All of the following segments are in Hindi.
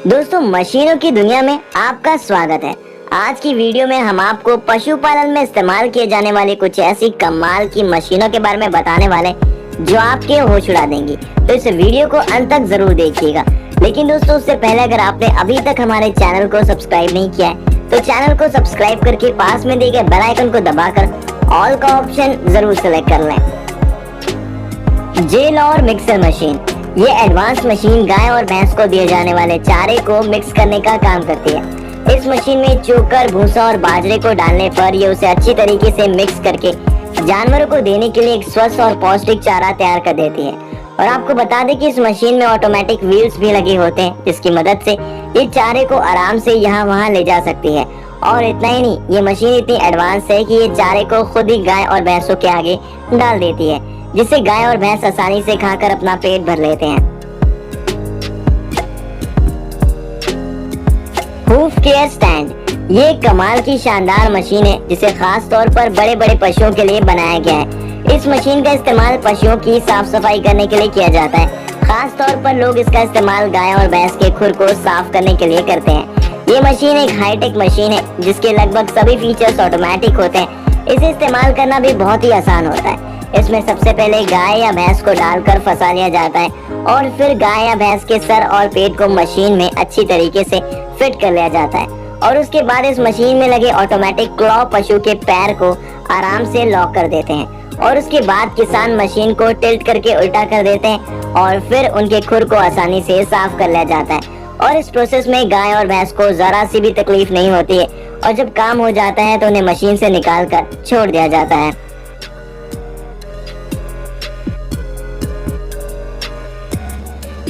दोस्तों, मशीनों की दुनिया में आपका स्वागत है। आज की वीडियो में हम आपको पशुपालन में इस्तेमाल किए जाने वाली कुछ ऐसी कमाल की मशीनों के बारे में बताने वाले जो आपके होश उड़ा देंगी। तो इस वीडियो को अंत तक जरूर देखिएगा। लेकिन दोस्तों, उससे पहले अगर आपने अभी तक हमारे चैनल को सब्सक्राइब नहीं किया है तो चैनल को सब्सक्राइब करके पास में दिए गए बेल आइकन को दबाकर ऑल का ऑप्शन जरूर सेलेक्ट कर लें। जेल और मिक्सर मशीन, ये एडवांस मशीन गाय और भैंस को दिए जाने वाले चारे को मिक्स करने का काम करती है। इस मशीन में चोकर, भूसा और बाजरे को डालने पर ये उसे अच्छी तरीके से मिक्स करके जानवरों को देने के लिए एक स्वस्थ और पौष्टिक चारा तैयार कर देती है। और आपको बता दें कि इस मशीन में ऑटोमेटिक व्हील्स भी लगे होते हैं, जिसकी मदद से ये चारे को आराम से यहाँ वहाँ ले जा सकती है। और इतना ही नहीं, ये मशीन इतनी एडवांस है कि ये चारे को खुद ही गाय और भैंसों के आगे डाल देती है, जिससे गाय और भैंस आसानी से खाकर अपना पेट भर लेते हैं। हूफ केयर स्टैंड, ये एक कमाल की शानदार मशीन है जिसे खास तौर पर बड़े बड़े पशुओं के लिए बनाया गया है। इस मशीन का इस्तेमाल पशुओं की साफ सफाई करने के लिए किया जाता है। खास तौर पर लोग इसका इस्तेमाल गाय और भैंस के खुर को साफ करने के लिए करते हैं। ये मशीन एक हाईटेक मशीन है जिसके लगभग सभी फीचर्स ऑटोमेटिक होते हैं। इसे इस्तेमाल करना भी बहुत ही आसान होता है। इसमें सबसे पहले गाय या भैंस को डालकर फंसा लिया जाता है और फिर गाय या भैंस के सर और पेट को मशीन में अच्छी तरीके से फिट कर लिया जाता है। और उसके बाद इस मशीन में लगे ऑटोमेटिक क्लॉ पशु के पैर को आराम से लॉक कर देते हैं। और उसके बाद किसान मशीन को टिल्ट करके उल्टा कर देते हैं और फिर उनके खुर को आसानी से साफ कर लिया जाता है। और इस प्रोसेस में गाय और भैंस को जरा सी भी तकलीफ नहीं होती है और जब काम हो जाता है तो उन्हें मशीन से निकाल कर छोड़ दिया जाता है।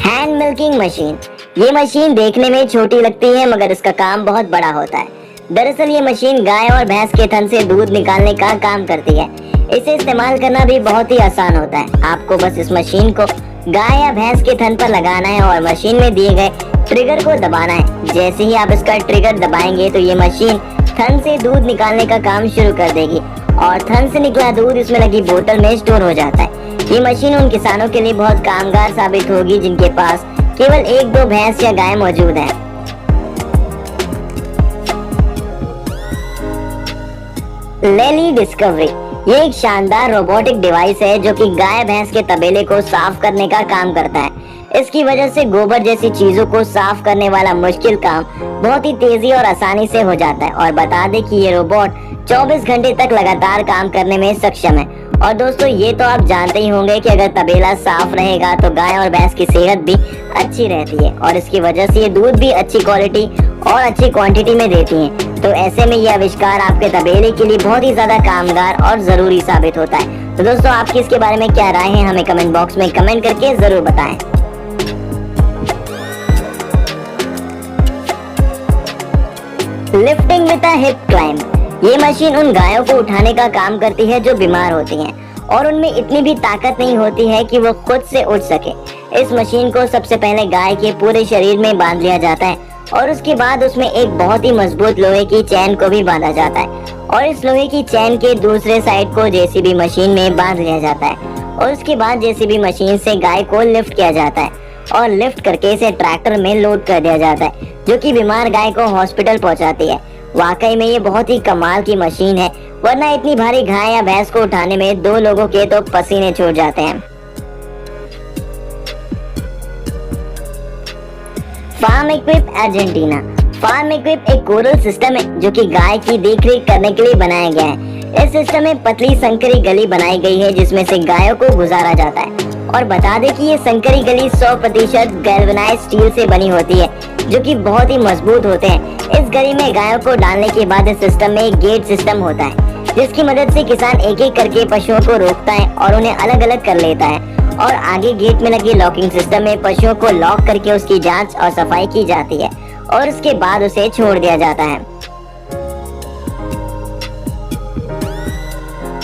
हैंड मिल्किंग मशीन, ये मशीन देखने में छोटी लगती है मगर इसका काम बहुत बड़ा होता है। दरअसल ये मशीन गाय और भैंस के थन से दूध निकालने का काम करती है। इसे इस्तेमाल करना भी बहुत ही आसान होता है। आपको बस इस मशीन को गाय या भैंस के थन पर लगाना है और मशीन में दिए गए ट्रिगर को दबाना है। जैसे ही आप इसका ट्रिगर दबाएंगे तो ये मशीन थन से दूध निकालने का काम शुरू कर देगी और थन से निकला दूध इसमें लगी बोतल में स्टोर हो जाता है। ये मशीन उन किसानों के लिए बहुत कामगार साबित होगी जिनके पास केवल एक दो भैंस या गाय मौजूद है। लेली डिस्कवरी, ये एक शानदार रोबोटिक डिवाइस है जो कि गाय भैंस के तबेले को साफ करने का काम करता है। इसकी वजह से गोबर जैसी चीजों को साफ करने वाला मुश्किल काम बहुत ही तेजी और आसानी से हो जाता है। और बता दें कि ये रोबोट 24 घंटे तक लगातार काम करने में सक्षम है। और दोस्तों, ये तो आप जानते ही होंगे कि अगर तबेला साफ रहेगा तो गाय और भैंस की सेहत भी अच्छी रहती है और इसकी वजह से ये दूध भी अच्छी क्वालिटी और अच्छी क्वांटिटी में देती हैं। तो ऐसे में ये आविष्कार आपके तबेले के लिए बहुत ही ज्यादा कामगार और जरूरी साबित होता है। तो दोस्तों, आपकी इसके बारे में क्या राय है, हमें कमेंट बॉक्स में कमेंट करके जरूर बताएं। Lifting with a hip climb, ये मशीन उन गायों को उठाने का काम करती है जो बीमार होती हैं और उनमें इतनी भी ताकत नहीं होती है कि वो खुद से उठ सके। इस मशीन को सबसे पहले गाय के पूरे शरीर में बांध लिया जाता है और उसके बाद उसमें एक बहुत ही मजबूत लोहे की चैन को भी बांधा जाता है और इस लोहे की चैन के दूसरे साइड को जेसीबी मशीन में बांध लिया जाता है और उसके बाद जेसीबी मशीन से गाय को लिफ्ट किया जाता है और लिफ्ट करके इसे ट्रैक्टर में लोड कर दिया जाता है जो कि बीमार गाय को हॉस्पिटल पहुंचाती है। वाकई में ये बहुत ही कमाल की मशीन है, वरना इतनी भारी गाय या भैंस को उठाने में दो लोगों के तो पसीने छूट जाते हैं। Farm equip Argentina, farm equip एक कोरल सिस्टम है जो कि गाय की देखरेख करने के लिए बनाया गया है। इस सिस्टम में पतली संकरी गली बनाई गई है जिसमें से गायों को गुजारा जाता है। और बता दें कि ये संकरी गली 100% गैल्वेनाइज्ड स्टील से बनी होती है जो कि बहुत ही मजबूत होते हैं। इस गली में गायों को डालने के बाद इस सिस्टम में एक गेट सिस्टम होता है जिसकी मदद से किसान एक एक करके पशुओं को रोकता है और उन्हें अलग अलग कर लेता है। और आगे गेट में लगी लॉकिंग सिस्टम में पशुओं को लॉक करके उसकी जांच और सफाई की जाती है और उसके बाद उसे छोड़ दिया जाता है।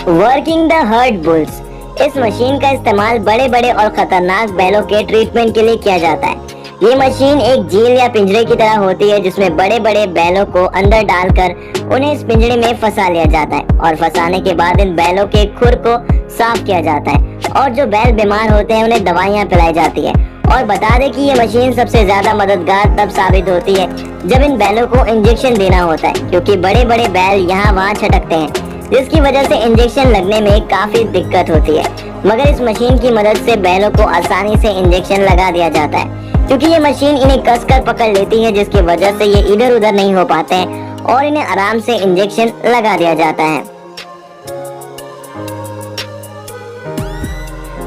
वर्किंग द हर्ड बुल्स, इस मशीन का इस्तेमाल बड़े बड़े और खतरनाक बैलों के ट्रीटमेंट के लिए किया जाता है। ये मशीन एक जेल या पिंजरे की तरह होती है जिसमें बड़े बड़े बैलों को अंदर डालकर उन्हें इस पिंजरे में फंसा लिया जाता है और फंसाने के बाद इन बैलों के खुर को साफ किया जाता है और जो बैल बीमार होते हैं उन्हें दवाइयाँ पिलाई जाती है और बता दें कि ये मशीन सबसे ज्यादा मददगार तब साबित होती है जब इन बैलों को इंजेक्शन देना होता है, क्योंकि बड़े बड़े बैल यहाँ वहाँ छटकते हैं, जिसकी वजह से इंजेक्शन लगने में काफी दिक्कत होती है। मगर इस मशीन की मदद से बैलों को आसानी से इंजेक्शन लगा दिया जाता है, क्योंकि ये मशीन इन्हें कसकर पकड़ लेती है, जिसकी वजह से ये इधर उधर नहीं हो पाते हैं और इन्हें आराम से इंजेक्शन लगा दिया जाता है।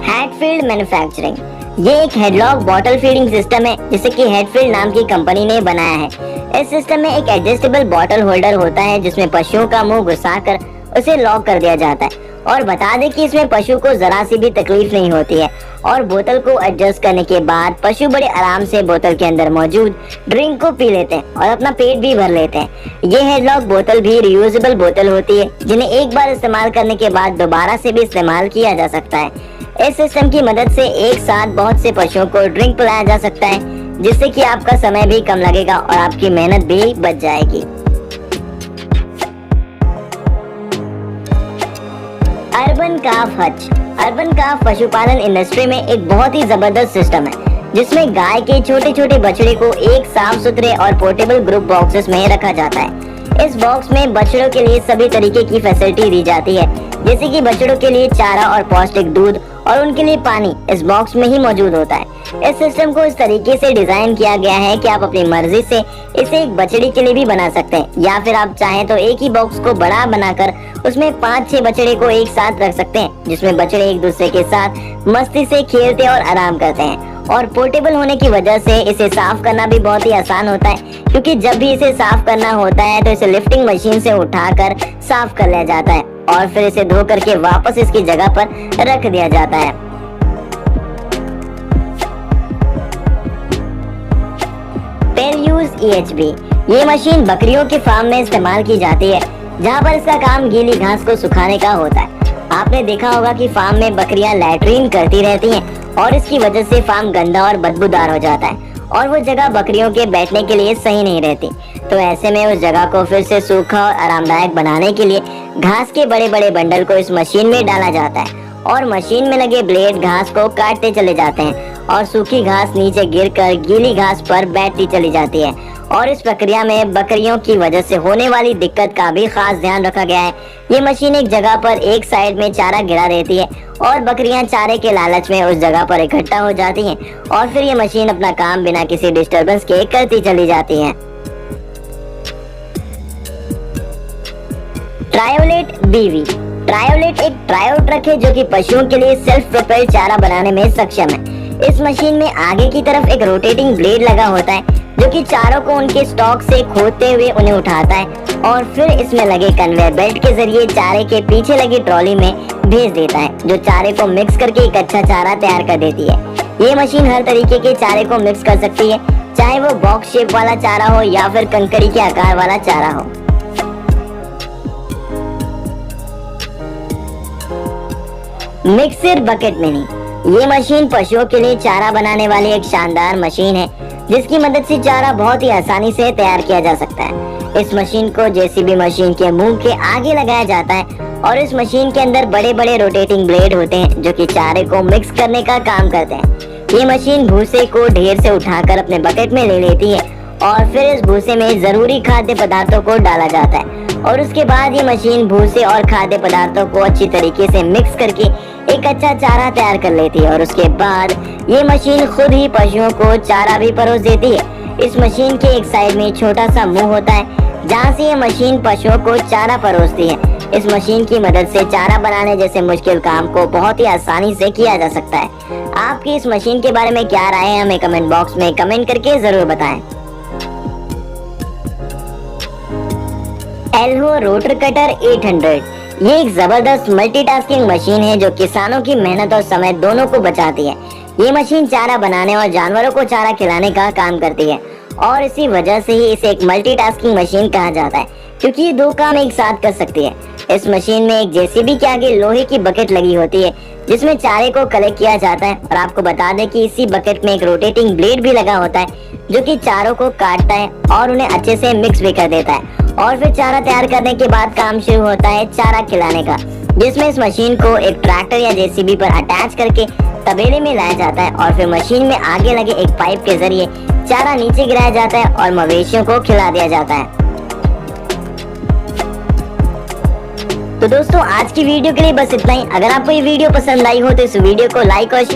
हेडफील्ड मैन्युफैक्चरिंग, ये एक हेडलॉक बॉटल फीडिंग सिस्टम है जिसे कि हेडफील्ड नाम की कंपनी ने बनाया है। इस सिस्टम में एक एडजस्टेबल बॉटल होल्डर होता है जिसमें पशुओं का मुंह घुसाकर उसे लॉक कर दिया जाता है। और बता दें कि इसमें पशु को जरा सी भी तकलीफ नहीं होती है और बोतल को एडजस्ट करने के बाद पशु बड़े आराम से बोतल के अंदर मौजूद ड्रिंक को पी लेते हैं और अपना पेट भी भर लेते हैं। ये हेडलॉक बोतल भी रियूजेबल बोतल होती है जिन्हें एक बार इस्तेमाल करने के बाद दोबारा से भी इस्तेमाल किया जा सकता है। इस सिस्टम की मदद से एक साथ बहुत से पशुओं को ड्रिंक पिलाया जा सकता है, जिससे कि आपका समय भी कम लगेगा और आपकी मेहनत भी बच जाएगी। अर्बन काफ हच, अर्बन काफ पशुपालन इंडस्ट्री में एक बहुत ही जबरदस्त सिस्टम है जिसमें गाय के छोटे छोटे बछड़े को एक साफ सुथरे और पोर्टेबल ग्रुप बॉक्सेस में रखा जाता है। इस बॉक्स में बछड़ों के लिए सभी तरीके की फैसिलिटी दी जाती है, जैसे कि बछड़ों के लिए चारा और पौष्टिक दूध और उनके लिए पानी इस बॉक्स में ही मौजूद होता है। इस सिस्टम को इस तरीके से डिजाइन किया गया है कि आप अपनी मर्जी से इसे एक बछड़ी के लिए भी बना सकते हैं, या फिर आप चाहें तो एक ही बॉक्स को बड़ा बनाकर उसमें 5-6 बछड़े को एक साथ रख सकते हैं, जिसमें बछड़े एक दूसरे के साथ मस्ती से खेलते और आराम करते हैं। और पोर्टेबल होने की वजह से इसे साफ करना भी बहुत ही आसान होता है, क्योंकि जब भी इसे साफ करना होता है तो इसे लिफ्टिंग मशीन से उठाकर साफ कर लिया जाता है और फिर इसे धो करके वापस इसकी जगह पर रख दिया जाता है। पेल यूज EHB, ये मशीन बकरियों के फार्म में इस्तेमाल की जाती है, जहाँ पर इसका काम गीली घास को सुखाने का होता है। आपने देखा होगा कि फार्म में बकरियां लैट्रीन करती रहती हैं और इसकी वजह से फार्म गंदा और बदबूदार हो जाता है और वो जगह बकरियों के बैठने के लिए सही नहीं रहती। तो ऐसे में उस जगह को फिर से सूखा और आरामदायक बनाने के लिए घास के बड़े बड़े बंडल को इस मशीन में डाला जाता है और मशीन में लगे ब्लेड घास को काटते चले जाते हैं और सूखी घास नीचे गिरकर गीली घास पर बैठती चली जाती है। और इस प्रक्रिया में बकरियों की वजह से होने वाली दिक्कत का भी खास ध्यान रखा गया है। ये मशीन एक जगह पर एक साइड में चारा गिरा देती है और बकरियां चारे के लालच में उस जगह पर इकट्ठा हो जाती हैं और फिर ये मशीन अपना काम बिना किसी डिस्टरबेंस के करती चली जाती है। ट्रायोलेट BV, ट्रायोलेट एक ट्रायो ट्रक है जो कि पशुओं के लिए सेल्फ प्रोपेल्ड चारा बनाने में सक्षम है। इस मशीन में आगे की तरफ एक रोटेटिंग ब्लेड लगा होता है जो कि चारों को उनके स्टॉक से खोदते हुए उन्हें उठाता है और फिर इसमें लगे कन्वेयर बेल्ट के जरिए चारे के पीछे लगी ट्रॉली में भेज देता है, जो चारे को मिक्स करके एक अच्छा चारा तैयार कर देती है। ये मशीन हर तरीके के चारे को मिक्स कर सकती है, चाहे वो बॉक्स शेप वाला चारा हो या फिर कंकड़ी के आकार वाला चारा हो। मिक्सर बकेट मिनी, ये मशीन पशुओं के लिए चारा बनाने वाली एक शानदार मशीन है जिसकी मदद से चारा बहुत ही आसानी से तैयार किया जा सकता है। इस मशीन को JCB मशीन के मुंह के आगे लगाया जाता है और इस मशीन के अंदर बड़े बड़े रोटेटिंग ब्लेड होते हैं जो कि चारे को मिक्स करने का काम करते हैं। ये मशीन भूसे को ढेर से उठाकर अपने बकेट में ले लेती है और फिर इस भूसे में जरूरी खाद्य पदार्थों को डाला जाता है और उसके बाद ये मशीन भूसे और खाद्य पदार्थों को अच्छी तरीके से मिक्स करके एक अच्छा चारा तैयार कर लेती है और उसके बाद ये मशीन खुद ही पशुओं को चारा भी परोस देती है। इस मशीन के एक साइड में छोटा सा मुंह होता है जहाँ से ये मशीन पशुओं को चारा परोसती है। इस मशीन की मदद से चारा बनाने जैसे मुश्किल काम को बहुत ही आसानी से किया जा सकता है। आपकी इस मशीन के बारे में क्या राय है हमें कमेंट बॉक्स में कमेंट करके जरूर बताएं। एल्हो रोटर कटर 800, ये एक जबरदस्त मल्टीटास्किंग मशीन है जो किसानों की मेहनत और समय दोनों को बचाती है। ये मशीन चारा बनाने और जानवरों को चारा खिलाने का काम करती है और इसी वजह से ही इसे एक मल्टीटास्किंग मशीन कहा जाता है, क्योंकि ये 2 काम एक साथ कर सकती है। इस मशीन में एक JCB के आगे लोहे की बकेट लगी होती है जिसमें चारे को कलेक्ट किया जाता है और आपको बता दें कि इसी बकेट में एक रोटेटिंग ब्लेड भी लगा होता है जो कि चारों को काटता है और उन्हें अच्छे से मिक्स भी कर देता है और फिर चारा तैयार करने के बाद काम शुरू होता है चारा खिलाने का, जिसमें इस मशीन को एक ट्रैक्टर या JCB पर अटैच करके तबेले में लाया जाता है और फिर मशीन में आगे लगे एक पाइप के जरिए चारा नीचे गिराया जाता है और मवेशियों को खिला दिया जाता है। तो दोस्तों आज की वीडियो के लिए बस इतना ही। अगर आपको ये वीडियो पसंद आई हो तो इस वीडियो को लाइक और